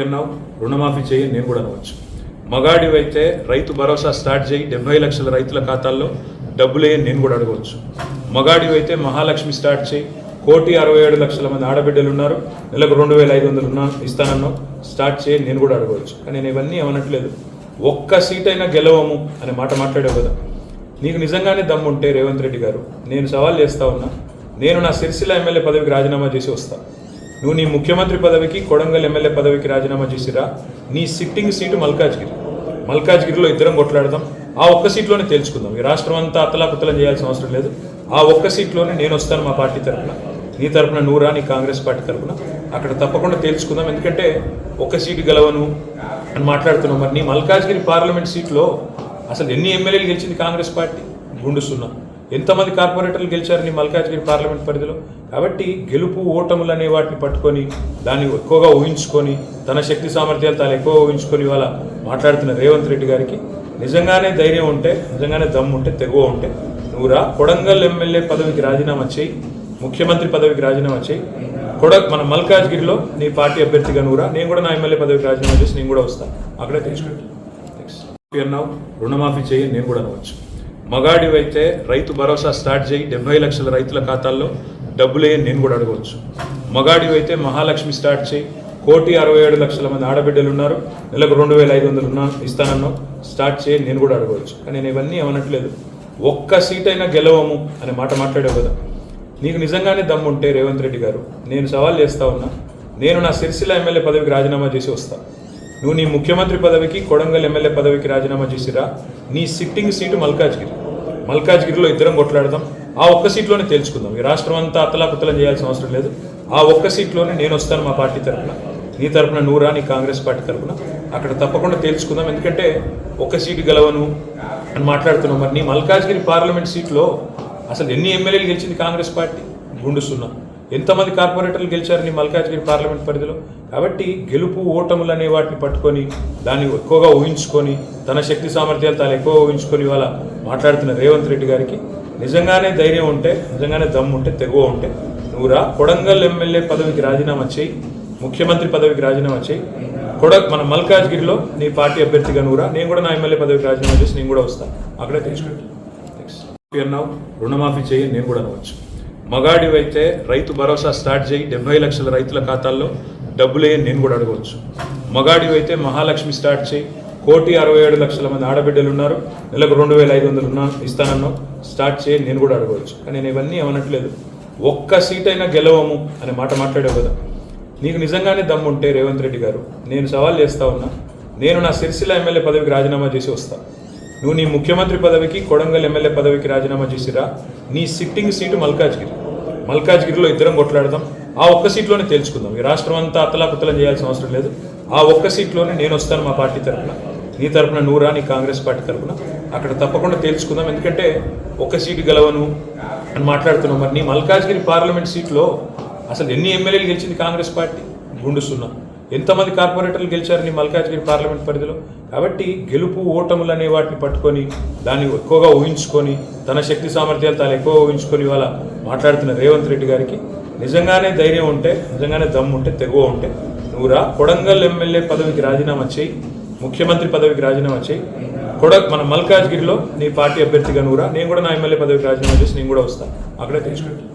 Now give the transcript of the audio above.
అన్నావు రుణమాఫీ చేయి నేను కూడా అనవచ్చు. మగాడివైతే రైతు భరోసా స్టార్ట్ చేయి 70 లక్షల రైతుల ఖాతాల్లో డబ్బులు వేయని నేను కూడా అడగవచ్చు. మగాడివైతే మహాలక్ష్మి స్టార్ట్ చేయి 1,67,00,000 మంది ఆడబిడ్డలు ఉన్నారు, నెలకు 2,500 ఇస్తానన్నావు, స్టార్ట్ చేయి నేను కూడా అడగవచ్చు. కానీ నేను ఇవన్నీ ఏమనట్లేదు. ఒక్క సీట్ అయినా గెలవము అనే మాట మాట్లాడావు కదా. నీకు నిజంగానే దమ్ముంటే రేవంత్ రెడ్డి గారు, నేను సవాల్ చేస్తా ఉన్నా, నేను నా సిరిసిల్ల ఎమ్మెల్యే పదవికి రాజీనామా చేసి వస్తా. నువ్వు నీ ముఖ్యమంత్రి పదవికి, కొడంగల్ ఎమ్మెల్యే పదవికి రాజీనామా చేసిరా. నీ సిట్టింగ్ సీటు మల్కాజ్గిరిలో ఇద్దరం కొట్లాడదాం. ఆ ఒక్క సీట్లోనే తేల్చుకుందాం. ఈ రాష్ట్రం అంతా అతలాకుతలం చేయాల్సిన అవసరం లేదు. ఆ ఒక్క సీట్లోనే నేను వస్తాను మా పార్టీ తరఫున, నీ తరఫున నూరా, నీ కాంగ్రెస్ పార్టీ తరఫున. అక్కడ తప్పకుండా తేల్చుకుందాం. ఎందుకంటే ఒక్క సీటు గెలవను అని మాట్లాడుతున్నాం. మరి నీ మల్కాజ్గిరి పార్లమెంట్ సీట్లో అసలు ఎన్ని ఎమ్మెల్యేలు గెలిచింది కాంగ్రెస్ పార్టీ? గుండు సున్నా. ఎంతమంది కార్పొరేటర్లు గెలిచారు నీ మల్కాజ్గిరి పార్లమెంట్ పరిధిలో? కాబట్టి గెలుపు ఓటములు అనే వాటిని పట్టుకొని, దాన్ని ఎక్కువగా ఊహించుకొని, తన శక్తి సామర్థ్యాలు తాను ఎక్కువ ఊహించుకొని ఇవాళ మాట్లాడుతున్న రేవంత్ రెడ్డి గారికి నిజంగానే ధైర్యం ఉంటే, నిజంగానే దమ్ము ఉంటే, తెగువ ఉంటే నువ్వురా, కొడంగల్ ఎమ్మెల్యే పదవికి రాజీనామా చేయి, ముఖ్యమంత్రి పదవికి రాజీనామా చేయి. మన మల్కాజ్గిరిలో నీ పార్టీ అభ్యర్థిగా నువ్వురా, నేను కూడా నా ఎమ్మెల్యే పదవికి రాజీనామా చేసి నేను కూడా వస్తాను. అక్కడే తెచ్చుకుంటాను. అన్నావు రుణమాఫీ చేయి నేను కూడా అనవచ్చు. మగాడివైతే రైతు భరోసా స్టార్ట్ చేయి 70 లక్షల రైతుల ఖాతాల్లో డబ్బులు వేయని నేను కూడా అడగవచ్చు. మగాడివైతే మహాలక్ష్మి స్టార్ట్ చేయి 1,67,00,000 మంది ఆడబిడ్డలు ఉన్నారు, నెలకు 2,500 ఇస్తానన్నావు, స్టార్ట్ చేయి నేను కూడా అడగవచ్చు. కానీ నేను ఇవన్నీ ఏమనట్లేదు. ఒక్క సీట్ అయినా గెలవము అనే మాట మాట్లాడావు కదా. నీకు నిజంగానే దమ్ముంటే రేవంత్ రెడ్డి గారు, నేను సవాల్ చేస్తా ఉన్నా, నేను నా సిరిసిల్ల ఎమ్మెల్యే పదవికి రాజీనామా చేసి వస్తా. నువ్వు నీ ముఖ్యమంత్రి పదవికి, కొడంగల్ ఎమ్మెల్యే పదవికి రాజీనామా చేసిరా. నీ సిట్టింగ్ సీటు మల్కాజ్గిరిలో ఇద్దరం కొట్లాడదాం. ఆ ఒక్క సీట్లోనే తేల్చుకుందాం. ఈ రాష్ట్రం అంతా అతలాకుతలం చేయాల్సిన అవసరం లేదు. ఆ ఒక్క సీట్లోనే నేను వస్తాను మా పార్టీ తరఫున, నీ తరఫున నూరా, నీ కాంగ్రెస్ పార్టీ తరఫున. అక్కడ తప్పకుండా తేల్చుకుందాం. ఎందుకంటే ఒక్క సీటు గెలవను అని మాట్లాడుతున్నాం. మరి నీ మల్కాజ్గిరి పార్లమెంట్ సీట్లో అసలు ఎన్ని ఎమ్మెల్యేలు గెలిచింది కాంగ్రెస్ పార్టీ? గుండు సున్నా. ఎంతమంది కార్పొరేటర్లు గెలిచారు నీ మల్కాజ్గిరి పార్లమెంట్ పరిధిలో? కాబట్టి గెలుపు ఓటములు అనే వాటిని పట్టుకొని, దాన్ని ఎక్కువగా ఊహించుకొని, తన శక్తి సామర్థ్యాలు తాను ఎక్కువ ఊహించుకొని ఇవాళ మాట్లాడుతున్న రేవంత్ రెడ్డి గారికి నిజంగానే ధైర్యం ఉంటే, నిజంగానే దమ్ము ఉంటే, తెగువ ఉంటే నువ్వురా, కొడంగల్ ఎమ్మెల్యే పదవికి రాజీనామా చేయి, ముఖ్యమంత్రి పదవికి రాజీనామా చేయి. మన మల్కాజ్గిరిలో నీ పార్టీ అభ్యర్థిగా నువ్వురా, నేను కూడా నా ఎమ్మెల్యే పదవికి రాజీనామా చేసి నేను కూడా వస్తాను. అక్కడే తెచ్చుకుంటాను. అన్నావు రుణమాఫీ చేయి నేను కూడా అనవచ్చు. మగాడివైతే రైతు భరోసా స్టార్ట్ చేయి 70 లక్షల రైతుల ఖాతాల్లో డబ్బులు వేయని నేను కూడా అడగవచ్చు. మగాడివైతే మహాలక్ష్మి స్టార్ట్ చేయి 1,67,00,000 మంది ఆడబిడ్డలు ఉన్నారు, నెలకు 2,500 ఇస్తానన్నావు, స్టార్ట్ చేయి నేను కూడా అడగవచ్చు. కానీ నేను ఇవన్నీ ఏమనట్లేదు. ఒక్క సీట్ అయినా గెలవము అనే మాట మాట్లాడావు కదా. నీకు నిజంగానే దమ్ముంటే రేవంత్ రెడ్డి గారు, నేను సవాల్ చేస్తా ఉన్నా, నేను నా సిరిసిల్ల ఎమ్మెల్యే పదవికి రాజీనామా చేసి వస్తా. నువ్వు నీ ముఖ్యమంత్రి పదవికి, కొడంగల్ ఎమ్మెల్యే పదవికి రాజీనామా చేసిరా. నీ సిట్టింగ్ సీటు మల్కాజ్గిరిలో ఇద్దరం కొట్లాడదాం. ఆ ఒక్క సీట్లోనే తేల్చుకుందాం. ఈ రాష్ట్రం అంతా అతలాకుతలం చేయాల్సిన అవసరం లేదు. ఆ ఒక్క సీట్లోనే నేను వస్తాను మా పార్టీ తరఫున, నీ తరఫున నూరా, నీ కాంగ్రెస్ పార్టీ తరఫున. అక్కడ తప్పకుండా తేల్చుకుందాం. ఎందుకంటే ఒక్క సీటు గెలవను అని మాట్లాడుతున్నాం. మరి నీ మల్కాజ్గిరి పార్లమెంట్ సీట్లో అసలు ఎన్ని ఎమ్మెల్యేలు గెలిచింది కాంగ్రెస్ పార్టీ? గుండు సున్నా. ఎంతమంది కార్పొరేటర్లు గెలిచారు నీ మల్కాజ్గిరి పార్లమెంట్ పరిధిలో? కాబట్టి గెలుపు ఓటములు అనే వాటిని పట్టుకొని, దాన్ని ఎక్కువగా ఊహించుకొని, తన శక్తి సామర్థ్యాలు తాను ఎక్కువ ఊహించుకొని ఇవాళ మాట్లాడుతున్న రేవంత్ రెడ్డి గారికి నిజంగానే ధైర్యం ఉంటే, నిజంగానే దమ్ము ఉంటే, తెగువ ఉంటే నువ్వురా, కొడంగల్ ఎమ్మెల్యే పదవికి రాజీనామా చేయి, ముఖ్యమంత్రి పదవికి రాజీనామా చేయి. మన మల్కాజ్గిరిలో నీ పార్టీ అభ్యర్థిగా నువ్వురా, నేను కూడా నా ఎమ్మెల్యే పదవికి రాజీనామా చేసి నేను కూడా వస్తాను. అక్కడే తెచ్చుకుంటాను.